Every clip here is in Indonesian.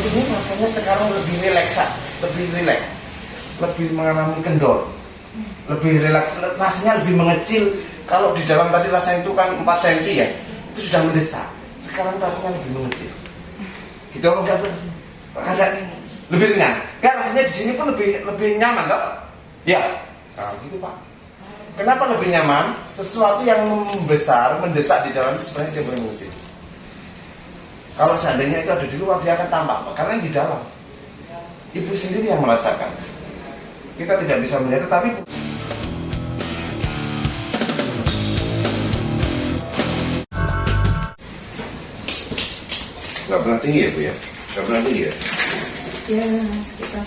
ini rasanya sekarang lebih rileks, lebih mengalami kendor, lebih rileks, rasanya lebih mengecil. Kalau di dalam tadi rasanya itu kan 4 cm ya, itu sudah mendesak. Sekarang rasanya lebih mengecil. Gitu loh, enggak lebih ringan. Kan rasanya di sini pun lebih nyaman, toh? Ya. Nah, gitu Pak. Kenapa lebih nyaman? Sesuatu yang membesar, mendesak di dalam itu sebenarnya dia boleh mengecil. Kalau seandainya itu ada di luar, dia akan tampak, Pak. Karena di dalam. Ibu sendiri yang merasakan. Kita tidak bisa melihat, tetapi nggak pernah tinggi ya Bu ya? Nggak pernah tinggi ya? Ya, sekitar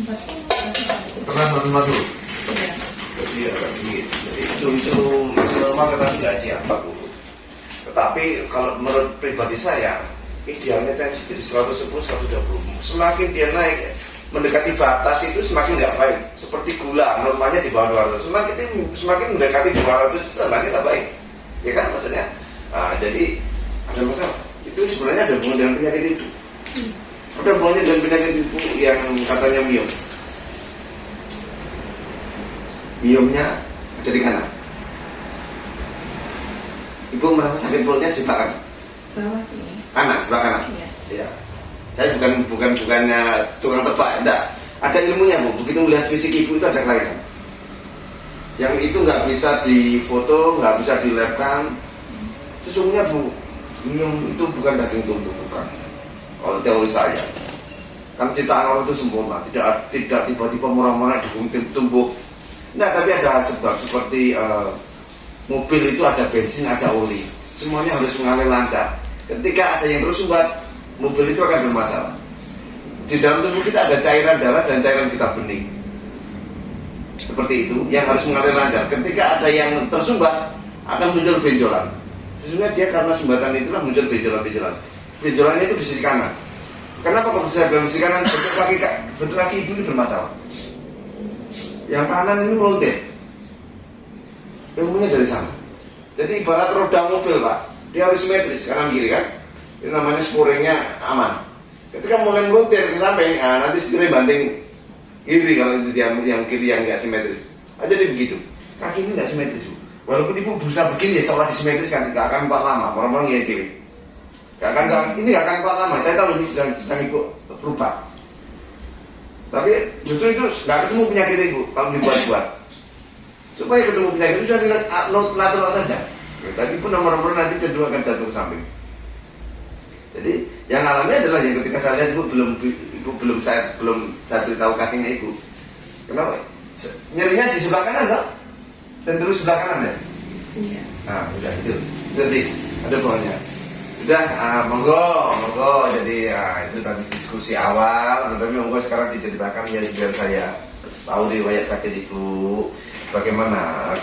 40. Pernah normal dulu? Iya. Jadi agak tinggi. Jadi itu normal kita tidak aja 40. Tetapi kalau menurut pribadi saya, idealnya tensi di 110-120. Semakin dia naik mendekati batas itu semakin nggak baik. Seperti gula, normalnya di bawah 200. Semakin mendekati 200 itu tandanya nggak baik. Ya kan maksudnya? Nah, jadi ada masalah. Itu sebenarnya ada hubungan dengan penyakit itu. Ada hubungannya dengan penyakit itu yang katanya miom. Miomnya ada di kanan. Ibu merasa sakit perutnya di sebelah kanan. Bawah sini. Kanan, sebelah kanan. Iya. Ya. Saya bukannya tukang tebak, enggak. Ada ilmunya Bu. Begitu melihat fisik ibu itu ada kelainan. Yang itu nggak bisa difoto, nggak bisa dilabkan. Sesungguhnya Bu, miom itu bukan daging tumbuh, bukan. Kalau teori saya, kan ciptaan Allah itu sempurna, tidak tiba-tiba murah-murah tumbuh. Nah, tapi ada sebab seperti mobil itu ada bensin, ada oli, semuanya harus mengalir lancar. Ketika ada yang tersumbat, mobil itu akan bermasalah. Di dalam tubuh kita ada cairan darah dan cairan kita bening. Seperti itu, yang harus mengalir lancar. Ketika ada yang tersumbat, akan muncul benjolan. Sesungguhnya dia karena sumbatan itulah muncul benjolan-benjolan. Benjolannya itu di sisi kanan. Kenapa kok bisa bilang di sisi kanan? Bentuk kaki ibu ini bermasalah. Yang kanan ini melontek. Ilmunya dari sana. Jadi ibarat roda mobil Pak, dia harus simetris kanan kiri kan. Itu namanya sporingnya aman. Ketika mulai melontek ke samping, nanti setirnya banting kiri kalau itu yang kiri yang nggak simetris. Jadi begitu. Kaki ini nggak simetris. Walaupun ibu berusaha begini ya seolah disimetris kan, nggak akan kuat lama. Orang-orang yang kiri. Ini nggak akan kuat lama. Saya tahu ini sedang ibu berubah. Tapi justru itu nggak ketemu penyakit ibu kalau dibuat-buat. Supaya ketemu penyakit itu sudah natural saja. Tapi pun nomor-nomor nanti cenderung akan jatuh ke samping. Jadi yang alami adalah yang ketika saya lihat ibu belum saya beritahu kakinya ibu. Kenapa? Nyerinya di sebelah kanan tak? Cenderung sebelah kanan ya? Iya. Nah, udah itu. Jadi ada bawahnya. Sudah, monggo. Jadi itu tadi diskusi awal. Tapi monggo sekarang diceritakan ya biar saya tahu riwayat sakit ibu. Bagaimana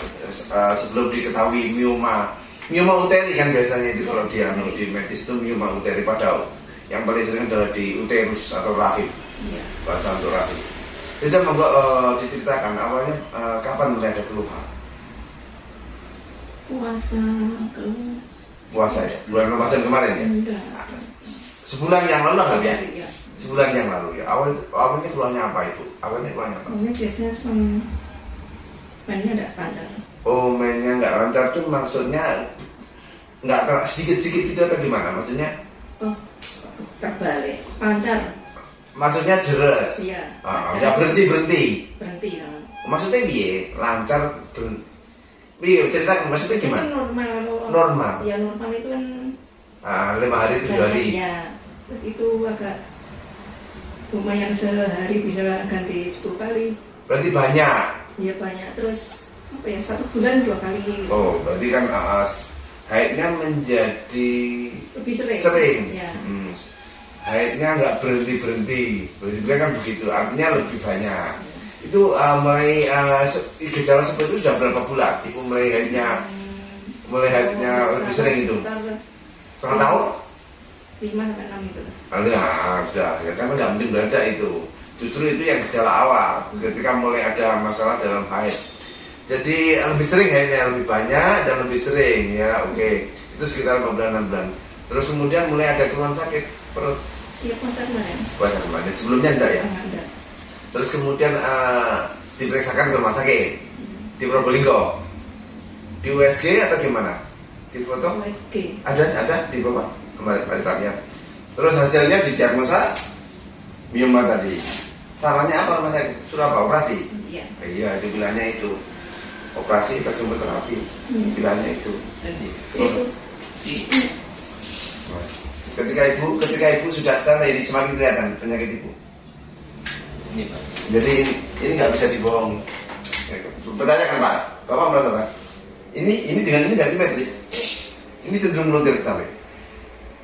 sebelum diketahui mioma uteri kan biasanya itu kalau di medis itu mioma uteri, padahal yang paling sering adalah di uterus atau rahim. Iya. Bahasa untuk rahim. Jadi monggo diceritakan awalnya kapan mulai ada keluhan? Puasa ya? Bulan Ramadan kemarin ya? Enggak. Sebulan yang lalu nggak ya? Iya. Sebulan yang lalu ya. Awalnya keluhannya apa itu? Awalnya keluhannya apa? Pokoknya biasanya mainnya enggak lancar. Oh, mainnya nggak lancar tuh maksudnya nggak sedikit-sedikit itu atau gimana? Maksudnya? Oh, terbalik. Lancar. Maksudnya deres? Iya. Nggak berhenti. Berhenti ya. Maksudnya biye lancar berhenti. Iya, cerita maksudnya gimana? Normal. Ya normal itu kan 5 hari 7 hari. Ya. Terus itu agak lumayan sehari bisa ganti 10 kali. Berarti banyak. Iya banyak. Terus 1 bulan 2 kali. Oh, berarti kan haidnya menjadi lebih sering. Ya. Haidnya nggak berhenti. Berarti kan begitu. Artinya lebih banyak. Itu mulai gejala seperti itu sudah berapa bulan? Ibu mulai haidnya lebih sering itu? Setengah tahun? 5-6 itu. Sudah. Ya, kan nggak mungkin berada itu. Justru itu yang gejala awal. Ketika mulai ada masalah dalam haid. Jadi lebih sering haidnya, lebih banyak dan lebih sering ya. Oke. Itu sekitar 5 bulan 6 bulan. Terus kemudian mulai ada keluhan sakit perut. Ya puasa kemarin. Puasa kemarin. Sebelumnya enggak ya? Enggak. Terus kemudian diperiksakan ke rumah sakit di Probolinggo, di USG atau gimana? Di foto? USG. Ada di bawah kemarin tanya. Terus hasilnya didiagnosa mioma tadi. Sarannya apa rumah sakit? Sudah apa? Operasi? Iya. Iya, dibilangnya itu operasi atau kemoterapi. Bilangnya itu. Itu. Ketika ibu sudah sana ini semakin kelihatan penyakit ibu. Ini Pak. Jadi ini nggak bisa dibohong. Bertanyakan Pak, Bapak merasa Pak? Ini dengan ini nggak simetris. Ini cenderung melontir sampai.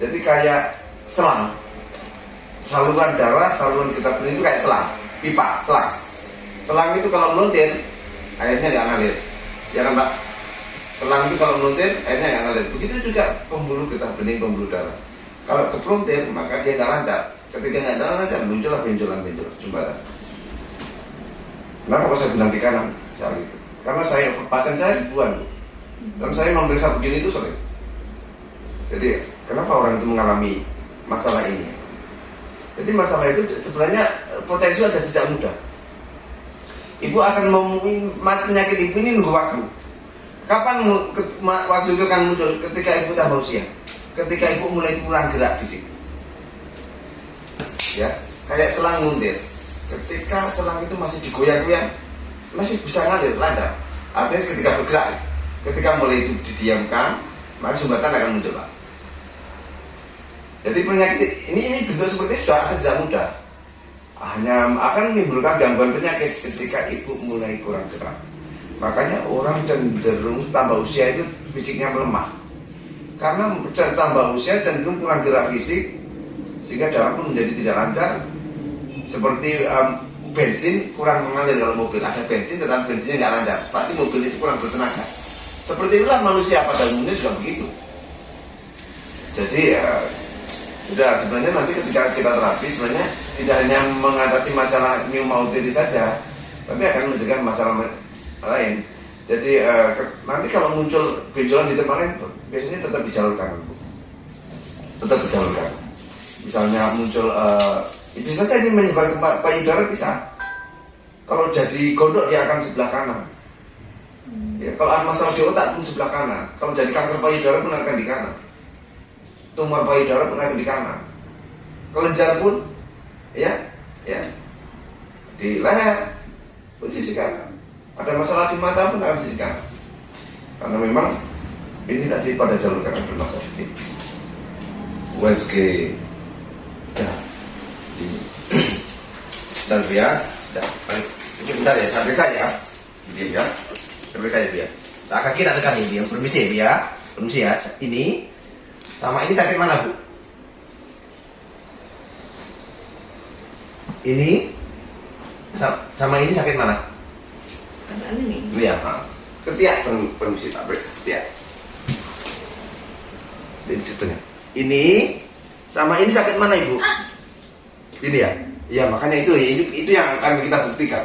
Jadi kayak selang. Saluran darah, saluran getah benih itu kayak selang, pipa, selang. Selang itu kalau melontir, airnya nggak ngalir. Ya kan Pak? Selang itu kalau melontir, airnya nggak ngalir. Begitu juga pembuluh getah benih, pembuluh darah. Kalau keplontir, maka dia nggak lancar. Ketika nggak lancar, muncullah benjolan-benjolan jembatan. Kenapa kok saya bilang di kanan saat itu? Karena pasien saya ribuan, dan saya memeriksa begini itu sering. Jadi kenapa orang itu mengalami masalah ini? Jadi masalah itu sebenarnya potensi ada sejak muda. Ibu akan penyakit ibu ini nunggu waktu. Kapan waktu itu akan muncul? Ketika ibu tambah usia, ketika ibu mulai kurang gerak fisik. Ya, kayak selang muntir. Ketika selang itu masih digoyang-goyang, masih bisa ngalir lancar. Artinya ketika bergerak, ketika mulai itu didiamkan, maka sumbatan akan muncul Pak. Jadi penyakit ini bentuk seperti itu sudah ada sejak muda. Hanya akan menimbulkan gangguan penyakit ketika ibu mulai kurang gerak. Makanya orang cenderung tambah usia itu fisiknya melemah. Karena tambah usia cenderung kurang gerak fisik, sehingga darah pun menjadi tidak lancar. Seperti bensin kurang mengalir kalau mobil. Ada bensin tetapi bensinnya nggak lancar, pasti mobil itu kurang bertenaga. Seperti itulah manusia pada umumnya juga begitu. Jadi sudah sebenarnya nanti ketika kita terapi sebenarnya tidak hanya mengatasi masalah pneumonia saja, tapi akan mencegah masalah lain. Jadi nanti kalau muncul benjolan di tempat lain, biasanya tetap dijalurkan, tetap dijalurkan. Misalnya muncul bisa saja ini menyebar ke payudara bisa. Kalau jadi gondok dia akan sebelah kanan. Ya, kalau ada masalah di otak pun sebelah kanan. Kalau jadi kanker payudara pun akan di kanan. Tumor payudara pun akan di kanan. Kelenjar pun, ya, di leher pun sisi kanan. Ada masalah di mata pun akan sisi kanan. Karena memang ini tadi pada jalur kanan bermasalah ini. USG, ya. Bentar ya, ini bentar ya, sampai saya, dia ya, sampai saya ya. Nah, kaki tak tekan ini, permisi ya, permisi ya. Ini sama ini sakit mana Bu? Ini sama ini sakit mana? Perasaan ini. Iya, ketiak, permisi Pak, ketiak. Ini situnya. Ini sama ini sakit mana Ibu? Ini ya. Ya makanya itu yang akan kita buktikan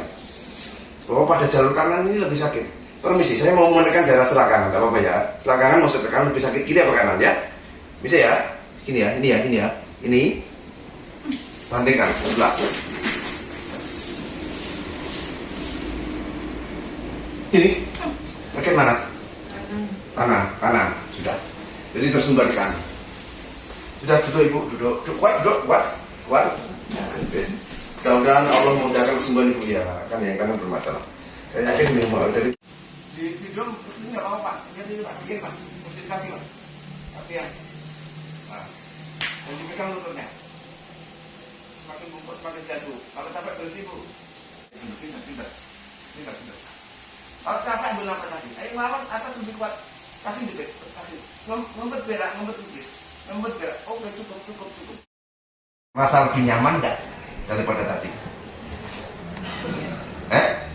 bahwa pada jalur kanan ini lebih sakit. Permisi, saya mau menekan daerah selangkangan, nggak apa-apa ya. Selangkangan mau saya tekan lebih sakit kiri apa kanan ya? Bisa ya? Ini ya, ini ya. Ini bandingkan sebelah. Ini sakit mana? Kanan, sudah. Jadi tersumbar di kanan. Sudah duduk Ibu, duduk kuat. Mudah-mudahan Allah memudahkan kesembuhan Ibu ya, kan yang kanan bermasalah. Saya yakin memang dari di video posisi nggak apa-apa Pak. Lihat ini Pak, bikin Pak, posisi kaki Pak, latihan. Nah, dan dipegang lututnya. Semakin bungkus semakin jatuh. Kalau capek berhenti Bu. Pindah. Kalau capek ambil nafas lagi. Ayo ngelawan atas lebih kuat. Kaki dipet, kaki. Ngempet berak, ngempet tubis. Ngempet berak. Oke, cukup. Merasa lebih nyaman enggak daripada tadi?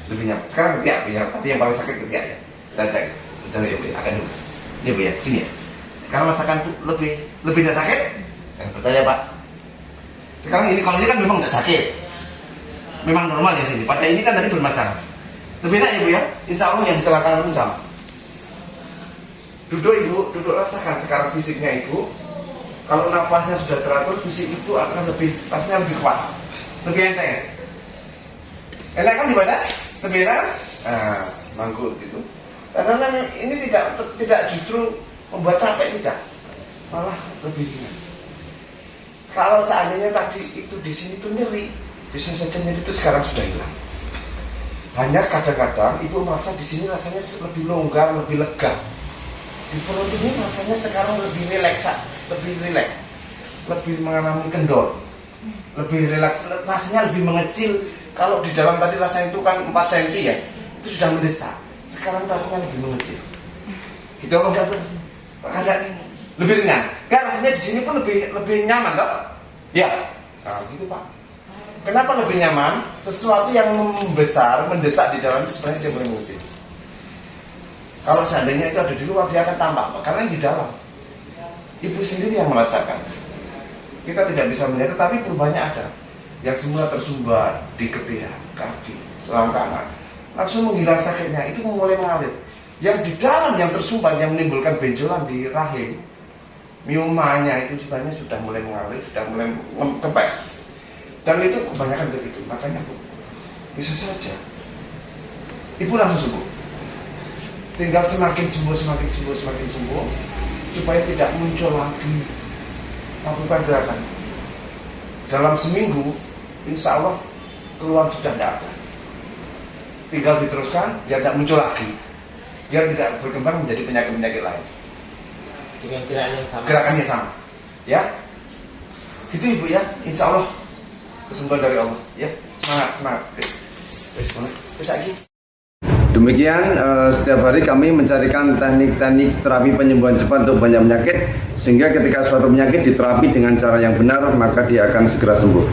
Lebih nyaman. Sekarang ketiak, tadi yang paling sakit ketiak ya. Kita cek. Coba ya Bu ya, akan dulu. Ini Bu ya, sini ya. Sekarang rasakan lebih tidak sakit? Percaya Pak. Sekarang ini kalau ini kan memang nggak sakit. Memang normal ya sini. Pada ini kan tadi bermasalah. Lebih enak ya Bu ya. Insya Allah yang disalahkan pun sama. Duduk Ibu, rasakan sekarang fisiknya Ibu. Kalau napasnya sudah teratur, fisik itu akan rasanya lebih kuat, lebih enteng. Enak kan di badan? Lebih enak? Nah, manggut itu. Karena ini tidak justru membuat capek, tidak, malah lebih ringan. Kalau seandainya tadi itu di sini tuh nyeri, bisa saja nyeri itu sekarang sudah hilang. Hanya kadang-kadang ibu merasa di sini rasanya lebih longgar, lebih lega. Di perut ini rasanya sekarang lebih rileks, lebih mengalami kendor, lebih rileks, rasanya lebih mengecil. Kalau di dalam tadi rasanya itu kan 4 cm ya, itu sudah mendesak. Sekarang rasanya lebih mengecil. Gitu apa enggak? Makanya lebih ringan. Kan rasanya di sini pun lebih nyaman, toh? Ya. Nah, gitu Pak. Kenapa lebih nyaman? Sesuatu yang membesar, mendesak di dalam itu sebenarnya dia boleh mengecil. Kalau seandainya itu ada di luar, dia akan tampak, karena di dalam. Ibu sendiri yang merasakan. Kita tidak bisa melihat, tetapi perubahannya ada. Yang semula tersumbat di ketiak, kaki, selangkangan, langsung menghilang sakitnya, itu mulai mengalir. Yang di dalam yang tersumbat, yang menimbulkan benjolan di rahim, miomanya itu sebenarnya sudah mulai mengalir, sudah mulai kempes. Dan itu kebanyakan begitu. Makanya Bu, bisa saja ibu langsung sembuh. Tinggal semakin sembuh, supaya tidak muncul lagi. Lakukan gerakan. Dalam seminggu, insya Allah keluar sudah tidak ada. Tinggal diteruskan, biar tidak muncul lagi, biar tidak berkembang menjadi penyakit-penyakit lain. Dengan gerakannya sama. Gerakannya sama, ya. Gitu Ibu ya, insya Allah kesembuhan dari Allah. Ya, semangat. Terus lagi. Demikian setiap hari kami mencarikan teknik-teknik terapi penyembuhan cepat untuk banyak penyakit, sehingga ketika suatu penyakit diterapi dengan cara yang benar, maka dia akan segera sembuh.